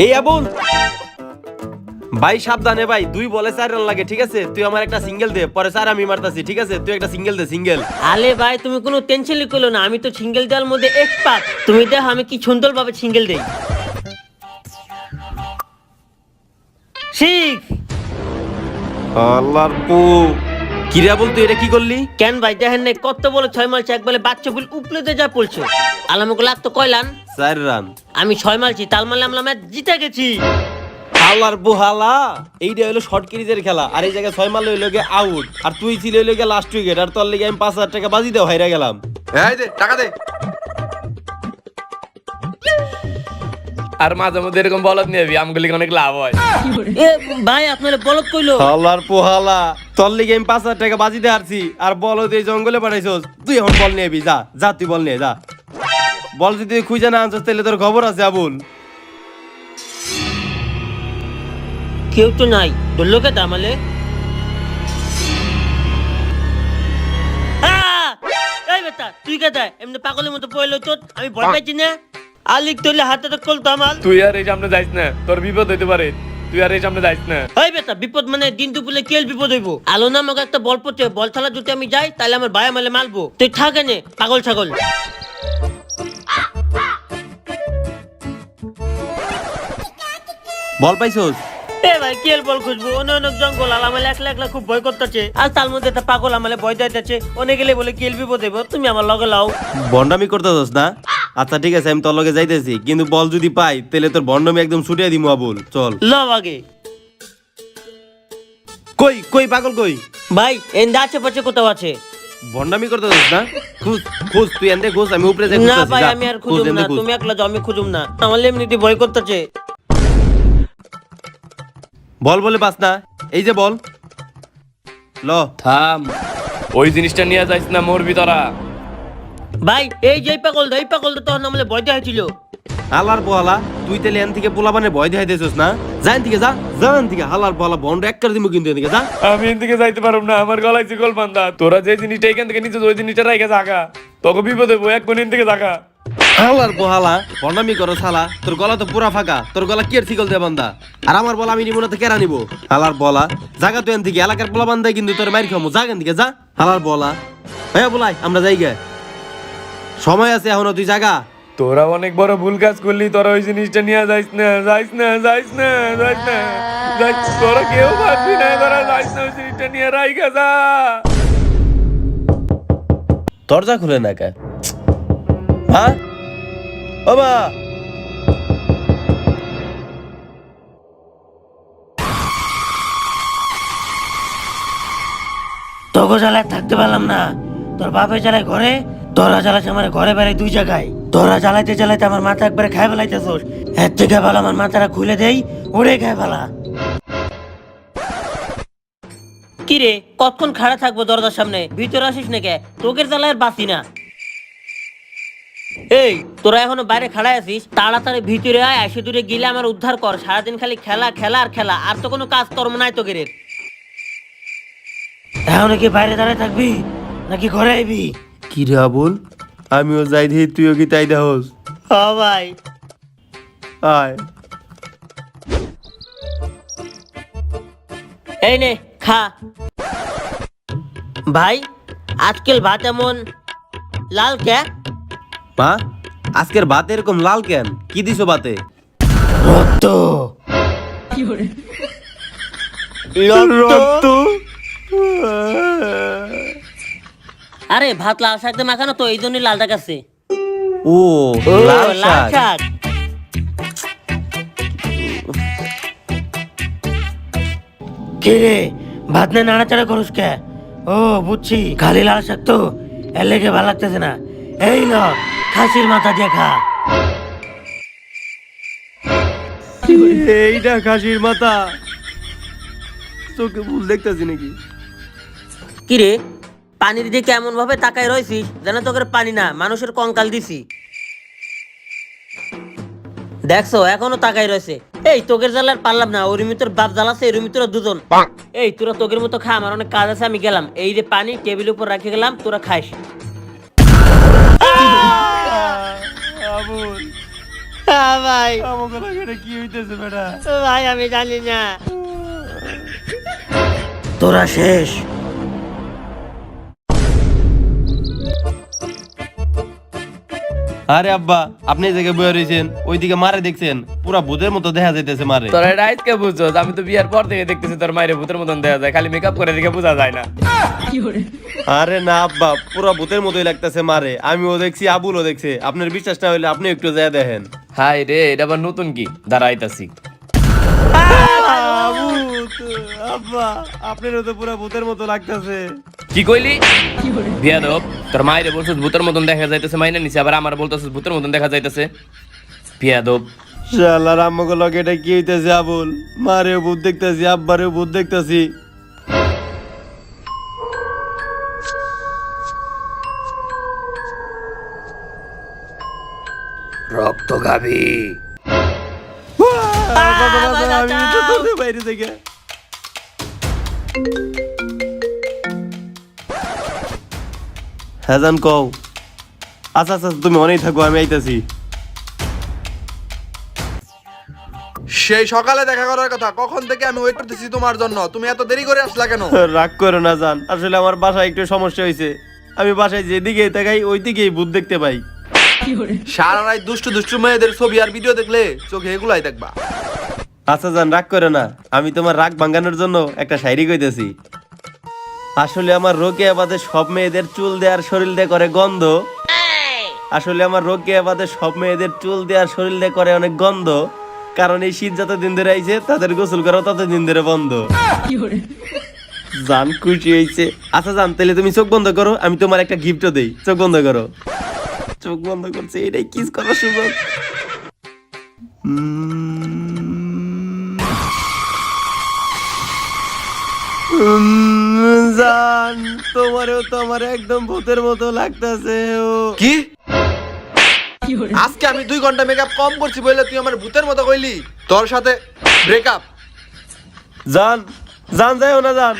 এই আবুল ভাই সাবধানে ভাই, 2 বলে 4 রান লাগে, ঠিক আছে? তুই আমার একটা সিঙ্গেল দে, পরে 4 আমি মারতাছি, ঠিক আছে? তুই একটা সিঙ্গেল দে, সিঙ্গেল। আলে ভাই তুমি কোনো টেনশনই করো না, আমি তো সিঙ্গেল দেওয়ার মধ্যে এক্সপার্ট। তুমি দেখো আমি কি সুন্দরভাবে সিঙ্গেল দেই। শিখ আল্লাহর পু কি রে আবুল, তুই এটা কি করলি? কেন ভাই দেখেন নাই কত বলে 6 মারছে, একবারে বাচ্চা ফুল উপলেতে যা পড়ছে। আলামুক লাগতো কয়লান 4 রান। আমি 6 মারছি, তাল মারলে আমরা ম্যাচ জিতে গেছি। আল্লাহর বুহালা, এইটা হলো শর্ট ক্রিজের খেলা, আর এই জায়গায় 6 মারলে হইলো গে আউট, আর তুই ছিল হইলো গে লাস্ট উইকেট, আর তোর লাগি আমি 5000 টাকা বাজি দেও হাইরা গেলাম। এই দে টাকা দে। আর মাঝে মধ্যে এরকম বলদ নিয়ে আমগুলি অনেক লাভ হয়। এ ভাই আপনারা বলত কইলো আল্লাহর পোহালা, তোর লাগি আমি 5000 টাকা বাজি দে হারছি, আর বল তুই জঙ্গলে পাঠাইছস। তুই এখন বল নিয়ে যা, যা তুই বল নিয়ে যা। বল যদি তুই খুঁজে না আনছস তাহলে তোর খবর আছে আবুল। কেউ তো নাই, ধরলো কে দামালে? এই বেটা তুই কে দেয় এমনি পাগলের মতো পড়লো তো, আমি ভয় পাইছি না। আলিক তোলে হাতে তো কলতো আমার। তুই আর এই সামনে যাইস না, তোর বিপদ হইতে পারে। তুই আর এই সামনে যাইস না। এই বেটা বিপদ মানে দিন দুপুরে কেল বিপদ হইব। আলো নামক একটা বল পড়ছে, বল খেলা যদি আমি যাই তাহলে আমার ভাই আমালে মারবো। তুই থাকে নে পাগল ছাগল। বল পাইছস? এ ভাই কেল বল খুঁজবো, অনেক জঙ্গল, আর আমার একলা একলা খুব ভয় করতেছে। আর তার মধ্যে একটা পাগল আমালে ভয় দিতেছে, অনেক গেলে বলে কেল বিপদ হইব, তুমি আমার লগে লাও। বন্ডামি করতেছস না? আচ্ছা ঠিক আছে, আমি তোর লগে যাইতেছি, কিন্তু বল যদি পাই তাহলে তোর বন্ডামি একদম ছুটিয়ে দিমু আবুল। চল লও আগে। কই কই পাগল কই? ভাই এন্ডা আছে পাচ্ছে কোথাও আছে। বন্ডামি করতেছস না? খুঁজ খুঁজ, তুই এন্ডে খুঁজ, আমি উপরে যাই না খুঁজতাছি। ভাই যা, আমি আর খুঁজ, খুঁজুম এন্ডে না, খুঁজ। তুমি একলা যাও, আমি খুঁজুম না, আমার এমনিতে ভয় করতেছে। বল বলে পাস না, এই যে বল ল। থাম, ওই জিনিসটা নিয়ে যাইস না, মরবি তোরা। ভাই এই যে এই পাগল তো তখন আমালে ভয় দেখাইছিল। হালার পোহালা, তুই তাহলে এন থেকে পোলাপানে ভয় দেখাইতেছস না? যাইন থেকে যা, যান থেকে। হালার পোহালা বন্ড এক করে দিমু কিন্তু, এদিকে যা। আমি এদিকে যাইতে পারব না, আমার গলায় চিকল বান্ধা। তোরা যে জিনিসটা এখান থেকে নিচে ওই জিনিসটা রাইখা থাকা, তোকে বিপদ হইব, এক কোণ থেকে থাকা। হালার পোহালা বন্ডামি করো শালা, তোর গলা তো পুরা ফাঁকা, তোর গলা কি আর শিকল দে বান্দা? আর আমার বলা আমি নিব না তো কেরা নিব? হালার বলা জাগা তুই এন থেকে, এলাকার পোলা বান্ধাই কিন্তু তোর মাইর খামু, যা এখান থেকে যা। হালার বলা হ্যাঁ বলাই আমরা যাই গে, সময় আছে এখনো, তুই জাগা। তোরা অনেক বড় ভুল কাজ করলি, তোরা ওই জিনিসটা নিয়ে যাইস না, যাইস না, যাইস না, যাইস না, যাইস। তোরা কেউ ভাববি না, তোরা যাইস না, ওই জিনিসটা নিয়ে রাইখা যা। দরজা খুলে না কে? হ্যাঁ ও মা, তোকে জ্বালায় থাকতে পারলাম না। তোর বাপে জ্বালায় ঘরে, তোরা জ্বালাচ্ছে আমার ঘরে বেড়াই 2 জায়গায়। তোরা জ্বালাইতে জ্বালাইতে আমার মাথা একবারে খাই ফেলাইতেছোস। এর থেকে ভালো আমার মাথাটা খুলে দেই, ওরে খাই ফেলা। কি রে কতক্ষণ খাড়া থাকবো দরজার সামনে, ভিতরে আসিস না কে? তোকের জ্বালায় বাঁচি না। এই তোরা এখনো বাইরে খাড়ায় আছিস, তাড়াতাড়ি ভিতরে আয়, এসে দূরে গিলে আমার উদ্ধার কর। সারাদিন খালি খেলা খেলা আর খেলা, আর তো কোনো কাজ কর্ম নাই তোকে। এখন কি বাইরে দাঁড়ায় থাকবি নাকি ঘরে আইবি? কি রে আবুল, আমিও যাই দিই, তুইও কি তাই দেহস? হ ভাই। আয় এই নে খা। ভাই আজকাল ভাত এমন লাল কে? মা, আজকের ভাত এরকম লাল কেন? কি দিছো ভাতে? রক্ত। রক্ত? আরে ভাত লাল শাক দিয়ে মাখানো তো, এই জন্যই লাল দেখাচ্ছে। ও লাল লাল শাক। শাক। কে রে ভাত না নাড়াচাড়া করুস কে? ও বুঝছি, খালি লাল শাক তো, এর লেগে ভালো লাগতেছে না। এই ন খাসির মাথা দিয়ে খা। এইটা খাসির মাথা? তোকে ভুল দেখতেছি নাকি? কি রে পানির দিকে এমন ভাবে তাকায় রয়েছিস যেন তোকে পানি না মানুষের কঙ্কাল দিছি। দেখছো এখনো তাকাই রয়েছে। এই তোকের জ্বালার পারলাম না, ওর তোর বাপ জ্বালাছে, এর তোরা দুজন। এই তোরা তোকের মতো খা, আমার অনেক কাজ আছে, আমি গেলাম। এই যে পানি টেবিল উপর রেখে গেলাম, তোরা খাইস। ভাই আমাকে লাগে এটা কি হইতেছে বেটা? ভাই আমি জানি না। তোরা শেষ। আরে আব্বা, আপনি এই জায়গায় বয়ে রয়েছেন, ওইদিকে মারে দেখছেন, পুরা ভূতের মতো দেখা যাইতেছে মারে। তোরা এটা আজকে বুঝছো? আমি তো বিয়ার পর থেকে দেখতেছি তোর মায়ের ভূতের মতন দেখা যায়, খালি মেকআপ করে দেখে বোঝা যায় না। আরে না আব্বা, পুরা ভূতের মতোই লাগতেছে মারে। আমিও দেখছি, আবুলও দেখছে। আপনার বিশ্বাস না হইলে আপনি একটু যায় দেখেন। হাই রে, এটা আবার নতুন কি? দাঁড়াইতাছি। আব্বা, আপনারও তো পুরা ভূতের মতো লাগতেছে। কি কইলি? বিয়াদব, তোর মায়ের বলছিস ভূতের মতন দেখা যাইতেছে, মাইনা নিছে, আবার আমার বলতেছিস ভূতের মতন দেখা যাইতেছে। বিয়াদব। শালার আম্মাকে লগে এটা কি হইতেছে আবুল? মারেও ভূত দেখতেছি, আব্বারেও ভূত দেখতেছি। রক্ত গাবি। আমি তো তোদের বাইরে থেকে। হ্যাঁ জান কও। আচ্ছা আচ্ছা, তুমি অনেক থাকো, আমি আইতাছি। সেই সকালে দেখা করার কথা, কখন থেকে আমি ওয়েট করতেছি তোমার জন্য, তুমি এত দেরি করে আসলা কেন? রাগ করো না জান, আসলে আমার বাসায় একটু সমস্যা হয়েছে। আমি বাসায় যেদিকে তাকাই ওই দিকেই ভূত দেখতে পাই। সারা রাত দুষ্টু দুষ্টু মেয়েদের ছবি আর ভিডিও দেখলে চোখে এগুলাই দেখবা। আচ্ছা জান, রাগ করো না। আমি তোমার রাগ ভাঙানোর জন্য একটা শায়রি কইতেছি। আসলে আমার রোকে আবাদে সব মেয়েদের চুল দেওয়ার শরীর দিয়ে করে গন্ধ। আসলে আমার রোকে আবাদে সব মেয়েদের চুল দেওয়ার শরীর দিয়ে করে অনেক গন্ধ। কারণ এই শীত যতদিন ধরে আইছে, তাদের গোসল করা ততদিন ধরে বন্ধ। জান খুশি হয়েছে। আচ্ছা জান, তাহলে তুমি চোখ বন্ধ করো, আমি তোমার একটা গিফটও দেই। চোখ বন্ধ করো। চোখ বন্ধ করছে, এটাই কিস করার সুযোগ। জান, তোমারও তো আমার একদম ভূতের মতো লাগতেছে। কি? আজকে আমি 2 ঘন্টা মেকআপ কম করছি বলে তুই আমার ভূতের মতো কইলি? তোর সাথে ব্রেকআপ। জান, জান যাইও না জান।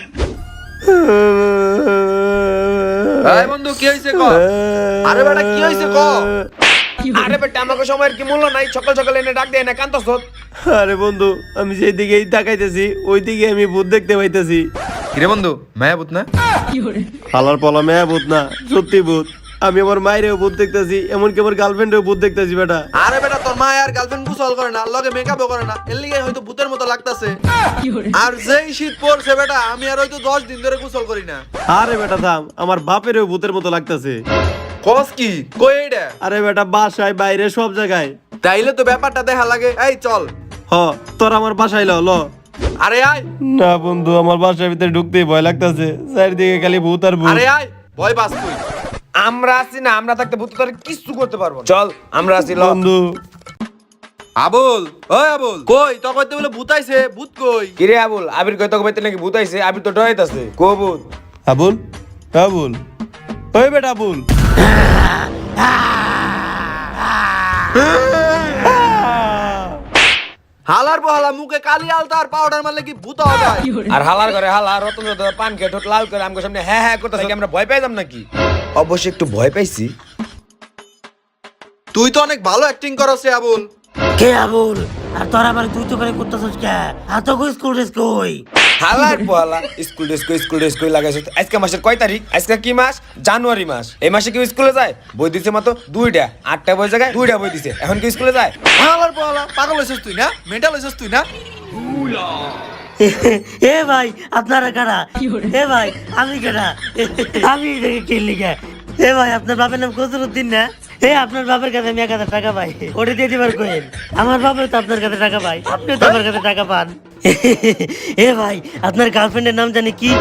এই বন্ধু কি হইছে ক? আরে বেটা কি হইছে ক? আরে বেটা আমাকে সময়ের কি মূল্য নাই? সকাল সকাল এনে ডাক দেয় না, কান্তছ? আরে বন্ধু, আমি যেই দিকেই তাকাইতেছি ওই দিকে আমি ভূত দেখতে পাইতেছি। কিরে বন্ধু, মায়া ভূত না? হালার পলা মেয়া ভূত না, সত্যি ভূত। আমি আমার মায়েরও ভূত দেখতেছি, এমনকি আমার গার্লফ্রেন্ডেও ভূত দেখতেছি বেটা। আরে বেটা তোর মা আর গার্লফ্রেন্ড গোসল করে না, লগে মেকআপও করে না, এর লিগে হয়তো ভূতের মতো লাগতাছে। আর যেই শীত পড়ছে বেটা, আমি আর হয়তো 10 দিন ধরে গোসল করি না। আরে বেটা থাম, আমার বাপেরও ভূতের মতো লাগতেছে। কস কি? কই এইটা? আরে বেটা, বাসায় বাইরে সব জায়গায়। তাইলে তো ব্যাপারটা দেখা লাগে। এই চল। হ, তোর আমার বাসায় ল ল। আরে আয়। না বন্ধু, আমার বাসার ভিতরে ঢুকতেই ভয় লাগতেছে। চারিদিকে খালি ভূত আর ভূত। আরে আয়, ভয় পাস তুই। আমরা আছি না, আমরা থাকতে ভূত তোর কিছু করতে পারবো না। চল, আমরা আছি ল। বন্ধু, আবুল, ওই আবুল, কই তোর কইতে বলে ভূত আইছে? ভূত কই? কিরে আবুল, আবির কই তোকে বাইতে নাকি ভূত আইছে? আবির তো ডরাইতাছে। কো ভূত? আবুল, আবুল, ওই বেটা আবুল। হালার বহালা মুখে কালি আলতা আর পাউডার মারলে কি ভূত হবে? আর হালার করে হালা রতন রতন পান খেয়ে ঠোঁট লাল করে আমগো সামনে হ্যাঁ হ্যাঁ করতেছে, আমরা ভয় পাইতাম নাকি? অবশ্যই একটু ভয় পাইছি। তুই তো অনেক ভালো অ্যাক্টিং করছ রে আবুল। কে আবুল? আর তোরা আমার তুই তো করে করতেছিস কে? আর তো কই স্কুল ড্রেস কই? হালার পোহালা স্কুল ড্রেস কই লাগাইছ? আজকে মাসের কয় তারিখ? আজকে কি মাস? জানুয়ারি মাস। এই মাসে কি স্কুলে যায়? বই দিছে মাত্র 2টা, 8টা বই জায়গায় 2টা বই দিছে। এখন কি স্কুলে যায়? হালার বহালা পাগল হইছিস তুই না? মেন্টাল হইছিস তুই না? এ ভাই আপনারা কারা? এ ভাই আমি কারা? আমি এটাকে কিনলি কে? এ ভাই আপনার বাপের নাম কসরুদ্দিন না? এ আপনার বাপের কাছে আমি 1000 টাকা পাই, ওটা দিয়ে দিবার কইেন। আমার বাপের তো আপনার কাছে টাকা পাই, আপনিও তো আমার কাছে টাকা পান। এ ভাই আপনার গার্লফ্রেন্ডের নাম জানি কি?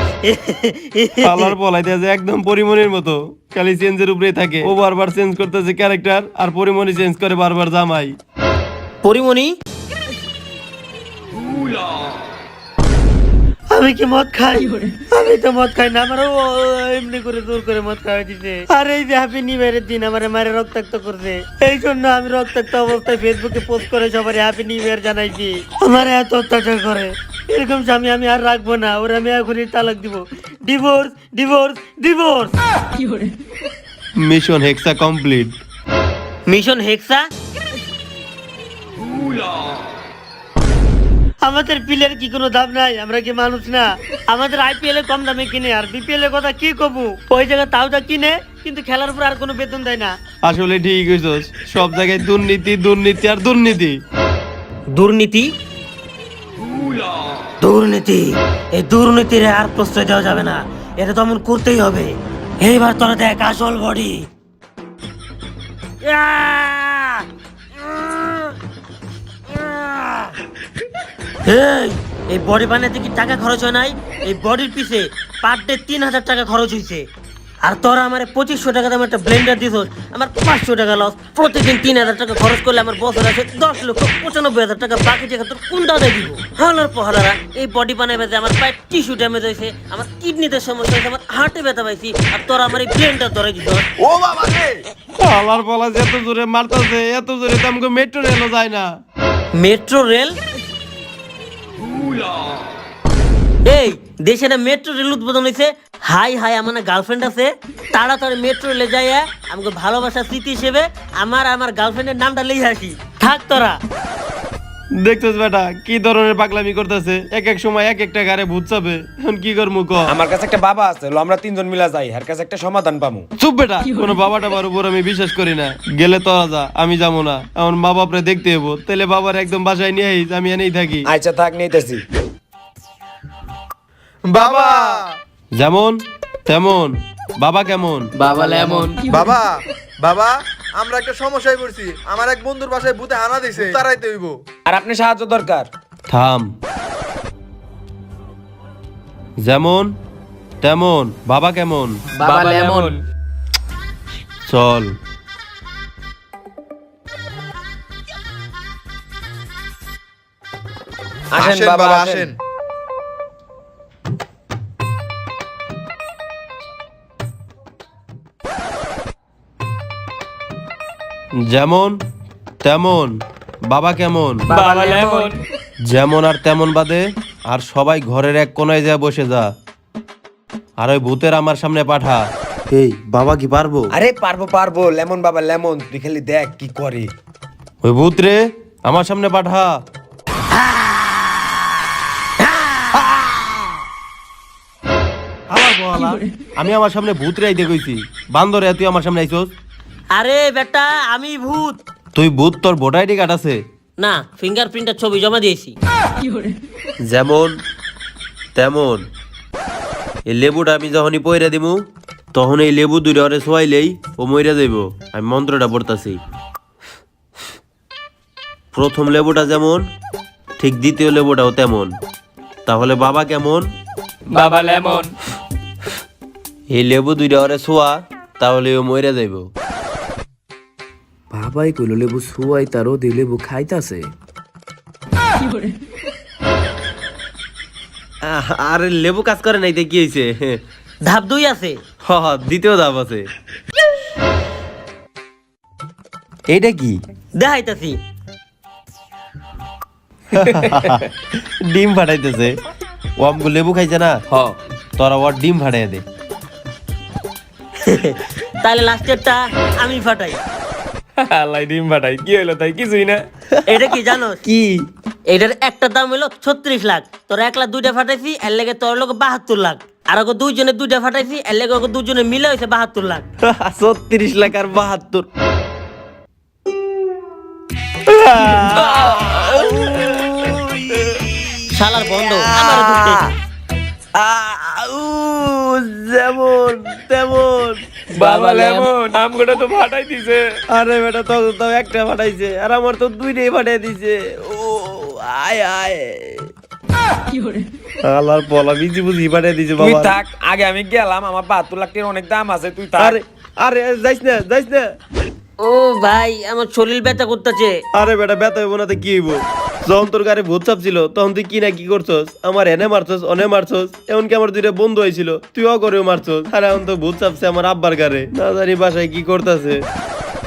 পালার পলাইতে আছে একদম পরিমণির মতো, খালি চেঞ্জের উপরে থাকে। ও বারবার চেঞ্জ করতেছে ক্যারেক্টার, আর পরিমণি চেঞ্জ করে বারবার জামাই। পরিমণি? আমি কি মদ খাই? আমি তো মদ খাই না, আমার এমনি করে জোর করে মদ খাওয়াই দিতে। আর এই যে হ্যাপি নিউ ইয়ারের দিন আমার মায়ের রক্তাক্ত করছে, এই জন্য আমি রক্তাক্ত অবস্থায় ফেসবুকে পোস্ট করে সবাই হ্যাপি নিউ ইয়ার জানাইছি। আমার এত অত্যাচার করে, এরকম স্বামী আমি আর রাখবো না। ওর আমি এখনই তালাক দিব। Divorce, divorce, divorce. মিশন হেক্সা কমপ্লিট। মিশন হেক্সা? আমাদের পিলের কি কোনো দাম নাই? আমরা কি মানুষ না? আমাদের আইপিএল এ কম দামে কিনে, আর বিপিএল এর কথা কি কবু? ওই জায়গায় তাওটা কিনে, কিন্তু খেলার উপর আর কোনো বেতন দেয় না। আসলে ঠিক কইছস, সব জায়গায় দুর্নীতি দুর্নীতি আর দুর্নীতি। দুর্নীতি, দুর্নীতি, এই দুর্নীতির আর প্রশ্রয় দেওয়া যাবে না। এটা তো এমন করতেই হবে। এইবার তোরা দেখ আসল বডি। এই বডি বানাতে কি টাকা খরচ হয় নাই? এই বডির পিছে পার ডে 3,000 টাকা খরচ হয়েছে। আর তোরা আমার 2500 টাকা দাম একটা ব্লেন্ডার দিস, আমার 500 টাকা লস। প্রতিদিন 3,000 টাকা খরচ করলে আমার বছর আছে 10,95,000 টাকা বাকি টাকা তোর কোন দাদা দিব? হালার পহালারা, এই বডি বানাইবে যে আমার পায়ে টিস্যু ড্যামেজ হয়েছে, আমার কিডনিতে সমস্যা হয়েছে, আমার হার্টে ব্যথা পাইছি, আর তোরা আমার এই ব্লেন্ডার ধরে দিস। ও বাবা রে, আলার বলা যে এত জোরে মারতাছে, এত জোরে তো আমাকে মেট্রো রেলও যায় না। Metro rail? এই দেশে না মেট্রো রেল উদ্বোধন হয়েছে। হাই হাই, আমার গার্লফ্রেন্ড আছে, তাড়াতাড়ি মেট্রো রেলে যাইয়া আমাকে ভালোবাসার স্মৃতি হিসেবে আমার গার্লফ্রেন্ডের নামটা লিখে আসি। থাক তোরা। দেখছস বেটা কি ধরনের পাগলামি করতেছে, এক এক সময় এক একটা গারে ভূত চাবে। এখন কি করবো ক? আমার কাছে একটা বাবা আছে, লো আমরা তিনজন মিলা যাই, এর কাছে একটা সমাধান পামু। চুপ বেটা, কোনো বাবা টাবার উপর আমি বিশ্বাস করি না। গেলে তোরা যা, আমি যাবো না। এখন মা বাপরে দেখতে হবো, তাহলে বাবার একদম বাসায় নিয়ে আইস, আমি এনেই থাকি। আচ্ছা থাক, নিতেছি। বাবা, যেমন তেমন বাবা কেমন? বাবা লেমন। বাবা, বাবা, আমরা একটা সমস্যায় পড়ছি। আমার এক বন্ধুর বাসায় ভূতে হানা দিছে, তারাইতে হইব। আর আপনি সাহায্য দরকার। থাম। যেমন তেমন বাবা কেমন? বাবা লেমন। চল। আসেন বাবা, আসেন। যেমন তেমন বাবা কেমন? বাবা লেমন। যেমন আর তেমন বাদে আর সবাই ঘরের এক কোনায় যা বসে যা, আর ওই ভূতের আমার সামনে পাঠা। এই বাবা কি পারবো? আরে পারবো পারবো, লেমন বাবা লেমন, তুই খালি দেখ কি করে। ওই ভূত রে আমার সামনে পাঠা। আমি আমার সামনে ভূত রে আইতে কইছি, বান্দরে তুই আমার সামনে আইছস? আরে বেটা, আমি ভূত তুই ভূত, তোর ভোটার আইডি কার্ড আছে? না, ফিঙ্গারপ্রিন্টের ছবি জমা দিয়েছি। যেমন তেমন এই লেবুটা আমি যখনই পয়রা দিমু, তখন এই লেবু দুইটা ওরে সোয়াইলেই ও মইরা যাইব। আমি মন্ত্রটা পড়তাছি। প্রথম লেবুটা যেমন, ঠিক দ্বিতীয় লেবুটাও তেমন। তাহলে বাবা কেমন? বাবা লেমন। এই লেবু দুইটা ওরে সোয়া, তাহলে ও মইরা যাইব। বাবাই কইলো লেবু সুয়াই তারও দি লেবু খাইতাছে। আরে লেবু কাজ করে নাই, কি হয়েছে? ধাপ 2 আছে। দ্বিতীয় ধাপ আছে। এইটা কি? দেখাইতাছি। ডিম ফাটাইতেছে। ও আমগো লেবু খাইছে না, হ। তোরা ওর ডিম ফাটাই দে। তাহলে লাস্টেরটা আমি ফাটাই। আল্লাহ ডিম বাটাই, কি হইলো তাই? কিছুই না। এটা কি জানো? কি? এটার একটা দাম হলো 36 লাখ। তোর 1 লাখ 2টা ফাটাইছি, এর লেগে তোর লোক 72 লাখ। আর ওকে দুইজনে 2টা ফাটাইছি, এর লেগে ওকে দুজনে মিলে হয়েছে 72 লাখ। 36 লাখ আর 72। শালার বন্ধ আমার দুধ। যেমন তেমন বাবা লেমন। আমগোটা তো ফাটাই দিছে। আরে বেটা, তো তো একটা ফাটাইছে আর আমার তো দুইটাই ফাটাই দিছে। ও আয় আয়, আল্লাহর বলা বিজি বুঝি ফাটাই দিছে তুই বাবা। থাক, আগে আমি গেলাম, আমার 72 লাখ টাকার অনেক দাম আছে, তুই থাক। আরে আরে যাইস না, যাইস না। ও ভাই, আমার শরীর ব্যথা করতেছে। আরে বেটা, ব্যথা হইব না তো কি হইব? যখন তোর গাড়ি ভূত চাপ ছিল, তখন তুই কি না কি করছস? আমার এনে মারছস, অনে মারছস। এমনকি আমার দুইটা বন্ধু হয়েছিল, তুইও করেও মারছস। আর এখন তো ভূত চাপছে আমার আব্বার গাড়ে, না জানি বাসায় কি করতেছে।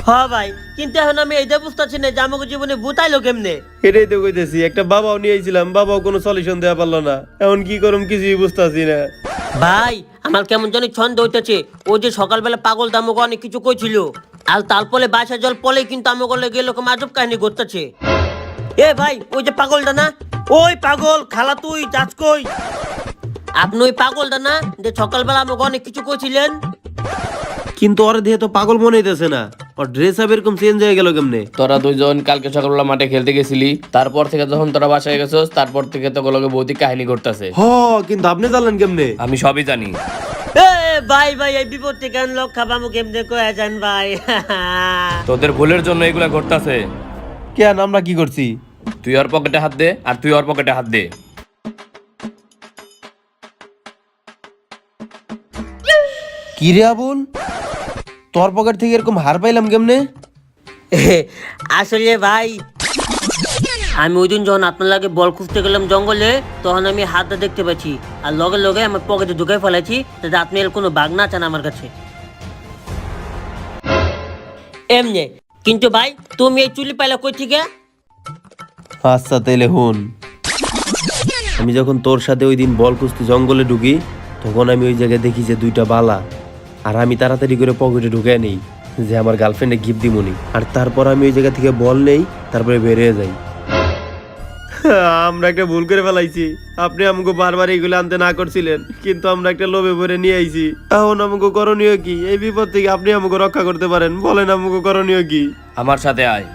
হ্যাঁ ভাই, কিন্তু এখন আমি এইটা বুঝতেছি না যে আমাকে জীবনে ভূতাইলো কেমনে। এটাই তো কইতেছি, একটা বাবাও নিয়ে আইছিলাম, বাবাও কোনো সলিউশন দেওয়া পারলো না। এখন কি করুম কিছুই বুঝতেছি না। ভাই, আমার কেমন জানি ছন্দ হইতেছে। ও যে সকালবেলা পাগল দামকে অনেক কিছু কইছিল, আর তারপরে বাসা জল পলে কিন্তু আমাকে গেলে আজব কাহিনী ঘটতেছে। এ ভাই ওই যে পাগলটা না, ওই পাগল খালা তুই যাচ কই? আপনি ওই পাগলটা না যে সকালবেলা আমাকে অনেক কিছু কইছিলেন? কিন্তু ওর দিয়ে তো পাগল মনে হইতেছে না, ওর ড্রেস আপ এরকম চেঞ্জ হয়ে গেল কেমনে? তোরা দুইজন কালকে সকালবেলা মাঠে খেলতে গেছিলি, তারপর থেকে যখন তোরা বাসায় গেছস তারপর থেকে তো গুলোকে ভৌতিক কাহিনী করতেছে। হ, কিন্তু আপনি জানলেন কেমনে? আমি সবই জানি। এ ভাই ভাই এই বিপদ থেকে লোক খাবামু কেমনে কয়া যান ভাই? তোদের ভুলের জন্য এগুলা ঘটতাছে। কেন, আমরা কি করছি? তুই ওর পকেটে হাত দে আর তুই ওর পকেটে হাত দে। কি রে আবুল, তোর পকেট থেকে এরকম হার পাইলাম কেমনে? আসলে ভাই আমি ওই দিন যখন আপনার লাগে বল খুঁজতে গেলাম জঙ্গলে, তখন আমি হাতটা দেখতে পাচ্ছি আর লগে লগে আমার পকেটে ঢুকাই ফেলেছি, যাতে আপনি এর কোনো বাগ না চান আমার কাছে। এমনি কিন্তু ভাই তুমি এই চুলি পাইলা কই থেকে? আচ্ছা তাইলে হুন, আমি যখন তোর সাথে ওই দিন বল খুঁজতে জঙ্গলে ঢুকি, তখন আমি ওই জায়গায় দেখি যে দুইটা বালা, আর আমি তাড়াতাড়ি করে পকেটে ঢুকে নেই যে আমার গার্লফ্রেন্ডে গিফট দিমুনি, আর তারপর আমি ওই জায়গা থেকে বল নেই, তারপরে বেরিয়ে যাই। আমরা একটা ভুল করে ফেলাইছি, আপনি আমাকে বারবার এইগুলো আনতে না করছিলেন, কিন্তু আমরা একটা লোভে পড়ে নিয়ে আইছি। এখন আমাকে করণীয় কি? এই বিপদ থেকে আপনি আমাকে রক্ষা করতে পারেন, বলেন আমাকে করণীয় কি? আমার সাথে আয়।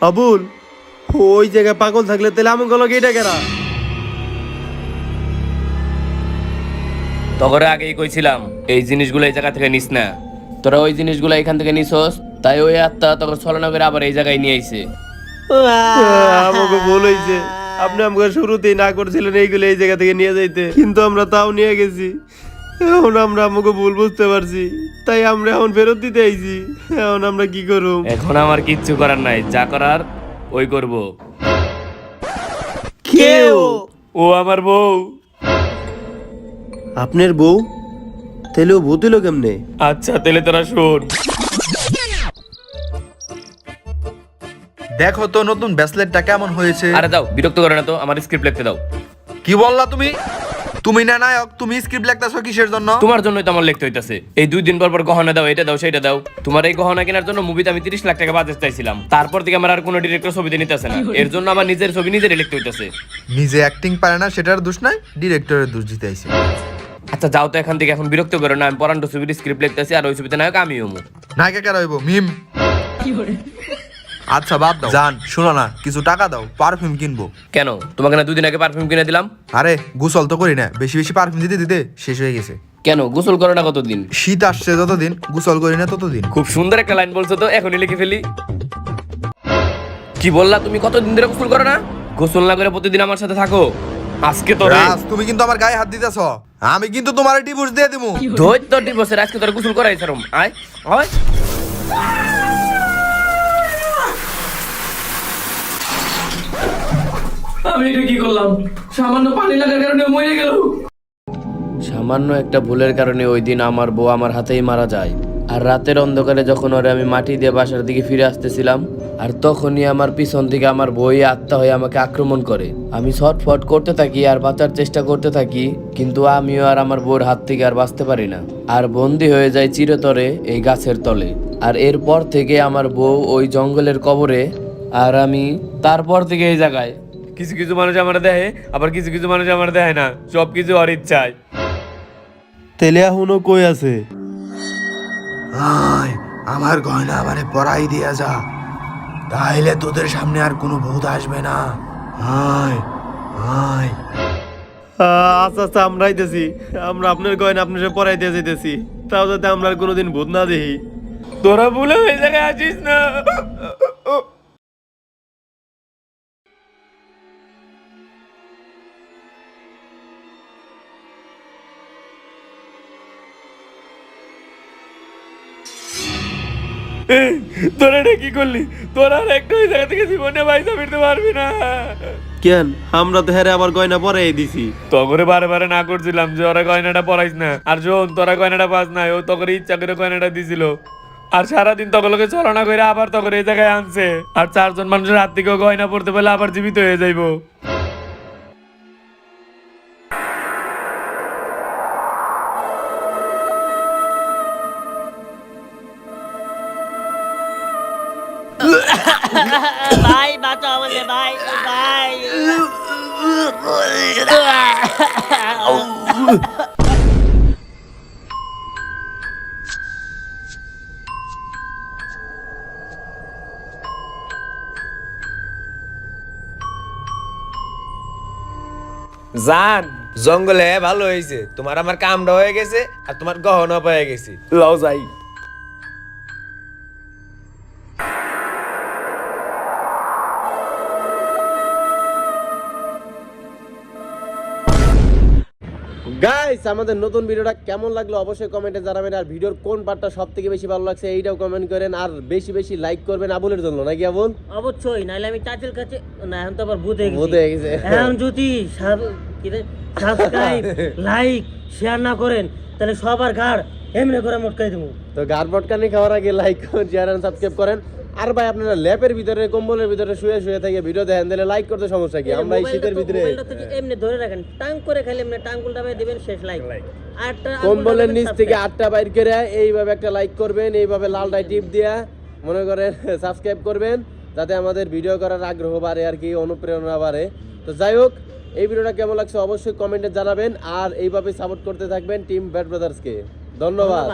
আবুল, ওই জায়গায় পাগল থাকলে তাহলে আমাকে লগে এটা কেরা? তখন আগেই কইছিলাম এই জিনিসগুলো এই জায়গা থেকে নিস না। তোরা ওই জিনিসগুলো এখান থেকে নিছস, তাই ওই আত্মা তখন ছলনা করে আবার এই জায়গায় নিয়ে আইছে। আমাকে ভুল হয়েছে, আপনি আমাকে শুরুতেই না করছিলেন এইগুলো এই জায়গা থেকে নিয়ে যাইতে, কিন্তু আমরা তাও নিয়ে গেছি। এখন আমরা আমাকে ভুল বুঝতে পারছি, তাই আমরা এখন ফেরত দিতে আইছি। এখন আমরা কি করব? এখন আমার কিচ্ছু করার নাই, যা করার ওই করব। কেউ? ও আমার বউ। আপনার বউ? তাহলে ও ভূত হইলো কেমনে? আচ্ছা তাহলে তোরা শোন। দেখো তো নতুন ব্যাসলেটটা কেমন হয়েছে। আরে দাও, বিরক্ত করে না তো, আমার স্ক্রিপ্ট লিখতে দাও। কি বললা তুমি? তুমি না নায়ক, তুমি স্ক্রিপ্ট লিখতেছো কিসের জন্য? তোমার জন্যই তো আমার লিখতে হইতাছে। এই 2 দিন পর পর গহনা দাও, এটা দাও সেটা দাও। তোমার এই গহনা কেনার জন্য মুভিতে আমি 30 লাখ টাকা বাজেট চাইছিলাম, তারপর থেকে আমার আর কোনো ডিরেক্টর ছবিতে নিতেছে না। এর জন্য আমার নিজের ছবি নিজেরই লিখতে হইতাছে। নিজে অ্যাক্টিং পারে না সেটার দোষ নাই, ডিরেক্টরের দোষ দিতে আইছে। আচ্ছা যাও তো এখান থেকে, এখন বিরক্ত করো না। আমি পরান্ড ছবির স্ক্রিপ্ট লিখতেছি আর ওই ছবিতে নায়ক আমি হমু। নায়িকা কে রইব? মিম। আচ্ছা বাদ দাও, জান শুনো না, কিছু টাকা দাও, পারফিউম কিনবো। কেন, তোমাকে না 2 দিন আগে পারফিউম কিনে দিলাম? আরে গোসল তো করি না, বেশি বেশি পারফিউম দিতে দিতে শেষ হয়ে গেছে। কেন, গোসল করো না কতদিন? শীত আসছে যতদিন, গোসল করি না ততদিন। খুব সুন্দর একটা লাইন বলছো তো, এখনই লিখে ফেলি। কি বললা তুমি? কতদিন ধরে গোসল করো না? গোসল না করে প্রতিদিন আমার সাথে থাকো? আজকে তো রাজ, তুমি কিন্তু আমার গায়ে হাত দিতেছ, আমি কিন্তু তোমার ডিভোর্স দিয়ে দিমু। ধৈর্য ডিভোর্সের আজকে তোর গোসল করাই ছাড়ম। আয় আয়। আমি এটা কি করলাম? সামান্য পানি লাগার কারণে মরে গেল। সামান্য একটা ভুলের কারণে ওই দিন আমার বউ আমার হাতেই মারা যায়। আর রাতের অন্ধকারে যখন ওরে আমি মাটি দিয়ে বাসার দিকে ফিরে আসতেছিলাম, আর তখনই আমার পিছন থেকে আমার বই আত্মা হয়ে আমাকে আক্রমণ করে। আমি ছটফট করতে থাকি আর বাঁচার চেষ্টা করতে থাকি, কিন্তু আমিও আর আমার বউর হাত থেকে আর বাঁচতে পারি না, আর বন্দি হয়ে যায় চিরতরে এই গাছের তলে। আর এরপর থেকে আমার বউ ওই জঙ্গলের কবরে, আর আমি তারপর থেকে এই জায়গায়। কিছু কিছু মানুষ আমার দেয়, আবার কিছু কিছু মানুষ আমার দেয় না, সবকিছু ওর ইচ্ছায়। তেলে এখনো কই আছে? আয় আমার গয়না আমারে পরাই দিয়া যা, তাইলে তোদের সামনে আর কোনো ভূত আসবে না। আয় আয়। আচ্ছা আচ্ছা, আমরা আইতেছি। আমরা আপনার গয়না আপনার পরাই দিয়ে যেতেছি, তাও যাতে আমরা আর কোনোদিন ভূত না দেখি। তোরা ভুলে ওই জায়গায় আসিস না। তোরা এটা কি করলি? তোরা আর একটা ওই জায়গা থেকে জীবনে পয়সা ফিরতে পারবি না। কেন, আমরা তো হেরে আবার গয়না পরাই দিছি। তগরে বারে বারে না করছিলাম যে ওরা গয়নাটা পরাইস না, আর যখন তোরা গয়নাটা পাস নাই, ও তগরে ইচ্ছা করে গয়নাটা দিছিল। আর সারাদিন তগলোকে চলনা করে আবার তগরে এই জায়গায় আনছে। আর 4 জন মানুষের হাত থেকেও গয়না পড়তে পেলে আবার জীবিত হয়ে যাইবো। ভাই বাঁচাও আমাকে ভাই ভাই জান জঙ্গলে ভালো হয়েছে, তোমার আমার কামটা হয়ে গেছে আর তোমার গহনা পেয়ে গেছি, লও যাই। গাইস আমাদের নতুন ভিডিওটা কেমন লাগলো অবশ্যই কমেন্টে জানাবেন, আর ভিডিওর কোন পার্টটা সব থেকে বেশি ভালো লাগছে এইটাও কমেন্ট করেন, আর বেশি বেশি লাইক করবেন আবুলের জন্য, নাকি আবুল? অবশ্যই, নাইলে আমি চাচের কাছে না, এখন তো আবার ভূত ভূত হয়ে গেছে। এখন যদি সাবস্ক্রাইব লাইক শেয়ার না করেন তাহলে সবার ঘাড় এমনি করে মটকাই দেবো। তো গাড় পটকানি খাওয়ার আগে লাইক করুন, শেয়ার এন্ড সাবস্ক্রাইব করেন। আর ভাই আপনারা ল্যাপের ভিতরে কম্বলের ভিতরে শুয়ে শুয়ে থেকে ভিডিও দেখেন, তাহলে লাইক করতে সমস্যা কি? আমরা এই শীতের ভিতরে এমনি ধরে রাখেন, টাং করে খাইলে এমনি টাং উল্টাবে দিবেন, শেষ লাইক। কম্বলের নিচ থেকে 8টা বাইর করে এইভাবে একটা লাইক করবেন, এইভাবে লালটায় টিপ দিয়া মনে করেন সাবস্ক্রাইব করবেন, যাতে আমাদের ভিডিও করার আগ্রহ বাড়ে আর কি, অনুপ্রেরণা বাড়ে। তো যাই হোক, এই ভিডিওটা কেমন লাগছে অবশ্যই কমেন্টে জানাবেন, আর এইভাবে সাপোর্ট করতে থাকবেন টিম ব্যাড ব্রাদার্সকে। ধন্যবাদ।